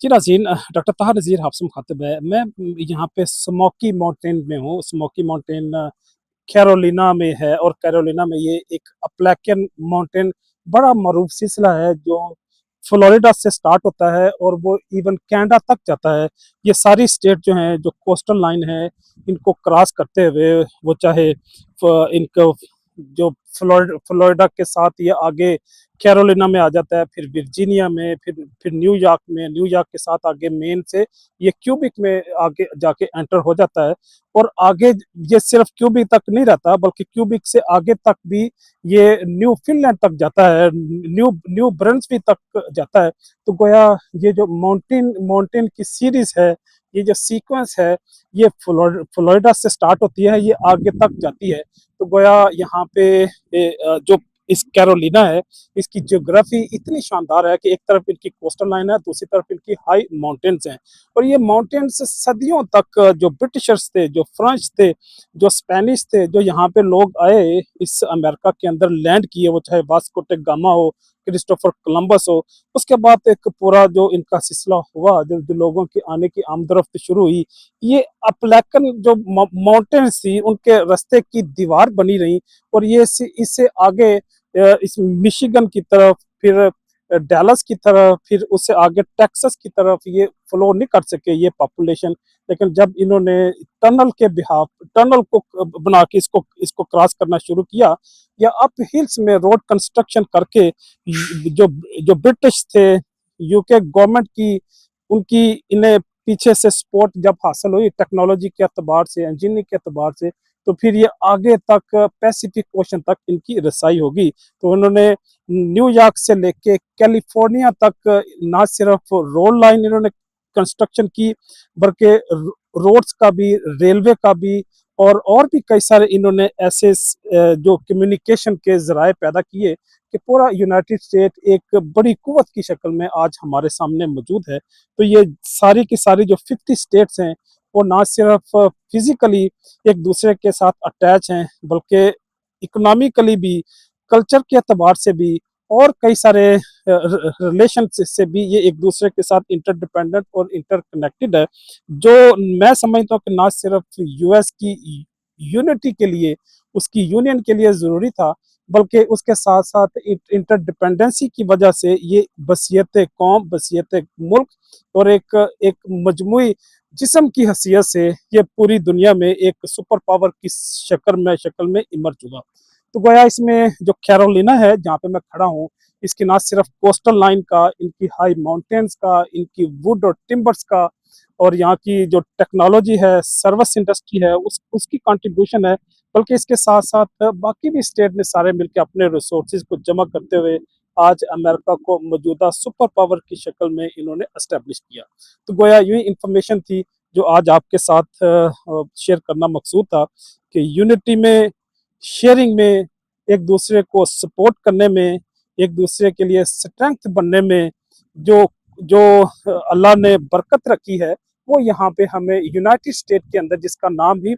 जी नाज़रीन, डॉक्टर ताहा नज़ीर आपसे मुखातिब है। मैं यहाँ पे स्मोकी माउंटेन में हूँ। स्मोकी माउंटेन कैरोलिना में है और कैरोलिना में ये एक अपलैकियन माउंटेन बड़ा मरूफ सिलसिला है जो फ्लोरिडा से स्टार्ट होता है और वो इवन कनाडा तक जाता है। ये सारी स्टेट जो हैं, जो कोस्टल लाइन है, इनको क्रॉस करते हुए वो चाहे इनको जो फ्लोरिडा के साथ ये आगे कैरोलिना में आ जाता है, फिर वर्जीनिया में, फिर न्यूयॉर्क में, न्यूयॉर्क के साथ आगे मेन से ये क्यूबिक में आगे जाके एंटर हो जाता है। और आगे ये सिर्फ क्यूबिक तक नहीं रहता, बल्कि क्यूबिक से आगे तक भी ये न्यू फिनलैंड तक जाता है, न्यू न्यू ब्रंसविक तक जाता है। तो गोया ये जो माउंटेन की सीरीज है, ये जो सीक्वेंस है, ये फ्लोरिडा से स्टार्ट होती है, ये आगे तक जाती है। तो गोया यहाँ पे जो इस कैरोलिना है, इसकी ज्योग्राफी इतनी शानदार है कि एक तरफ इनकी कोस्टल लाइन है, दूसरी तरफ इनकी हाई माउंटेन्स हैं। और ये माउंटेन्स सदियों तक जो ब्रिटिशर्स थे, जो फ्रेंच थे, जो स्पेनिश थे, जो यहाँ पे लोग आए इस अमेरिका के अंदर लैंड किए, वो चाहे वास्को ड गामा हो, क्रिस्टोफर कोलंबस हो, उसके बाद एक पूरा जो इनका सिलसिला हुआ, जो लोगों की आने की आमदरफ्त शुरू हुई, ये अपलैकन जो माउंटेन्स थी उनके रास्ते की दीवार बनी रही। और ये इससे आगे इस मिशिगन की तरफ, फिर डैलस की तरफ, फिर उससे आगे टेक्सास की तरफ ये फ्लो नहीं कर सके ये पॉपुलेशन। लेकिन जब इन्होंने टनल को बना के इसको क्रॉस करना शुरू किया, या अप हिल्स में रोड कंस्ट्रक्शन करके, जो जो ब्रिटिश थे, यूके गवर्नमेंट की, उनकी इन्हें पीछे से सपोर्ट जब हासिल हुई टेक्नोलॉजी के अतबार से, इंजीनियरिंग के अतबार से, तो फिर ये आगे तक पैसिफिक ओशन तक इनकी रसाई होगी। तो उन्होंने न्यूयॉर्क से लेके कैलिफोर्निया तक ना सिर्फ रोड लाइन इन्होंने कंस्ट्रक्शन की, बल्कि रोड्स का भी, रेलवे का भी, और भी कई सारे इन्होंने ऐसे जो कम्युनिकेशन के जराए पैदा किए कि पूरा यूनाइटेड स्टेट एक बड़ी कुव्वत की शक्ल में आज हमारे सामने मौजूद है। तो ये सारी की सारी जो 50 स्टेट्स हैं, वो ना सिर्फ फिजिकली एक दूसरे के साथ अटैच हैं, बल्कि इकोनॉमिकली भी, कल्चर के अतबार से भी, और कई सारे रिलेशन से भी ये एक दूसरे के साथ इंटरडिपेंडेंट और इंटरकनेक्टेड है। जो मैं समझता हूँ कि ना सिर्फ यूएस की यूनिटी के लिए, उसकी यूनियन के लिए ज़रूरी था, बल्कि उसके साथ साथ इंटरडिपेंडेंसी की वजह से ये बसियत कौम, बसियत मुल्क, और एक मजमूई जिस्म की हैसियत से ये पूरी दुनिया में एक सुपर पावर की शक्ल में इमर चुका। तो गोया इसमें जो कैरोलिना है जहाँ पे मैं खड़ा हूँ, इसकी ना सिर्फ कोस्टल लाइन का, इनकी हाई माउंटेन्स का, इनकी वुड और टिम्बर्स का, और यहाँ की जो टेक्नोलॉजी है, सर्विस इंडस्ट्री है, उसकी कंट्रीब्यूशन है, बल्कि इसके साथ साथ बाकी भी स्टेट ने सारे मिलकर अपने रिसोर्सेज को जमा करते हुए आज अमेरिका को मौजूदा सुपर पावर की शक्ल में इन्होंने एस्टेब्लिश किया। तो गोया यूं इंफॉर्मेशन थी जो आज आपके साथ शेयर करना मकसूद था कि यूनिटी में, शेयरिंग में, एक दूसरे को सपोर्ट करने में, एक दूसरे के लिए स्ट्रेंथ बनने में, जो जो अल्लाह ने बरकत रखी है, वो यहाँ पे हमें यूनाइटेड स्टेट के अंदर, जिसका नाम ही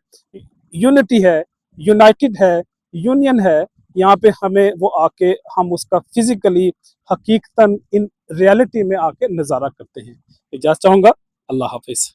यूनिटी है, यूनाइटेड है, यूनियन है, यहाँ पे हमें वो आके हम उसका फिजिकली, हकीकतन इन रियलिटी में आके नज़ारा करते हैं। इजाज़त चाहूँगा। अल्लाह हाफिज़।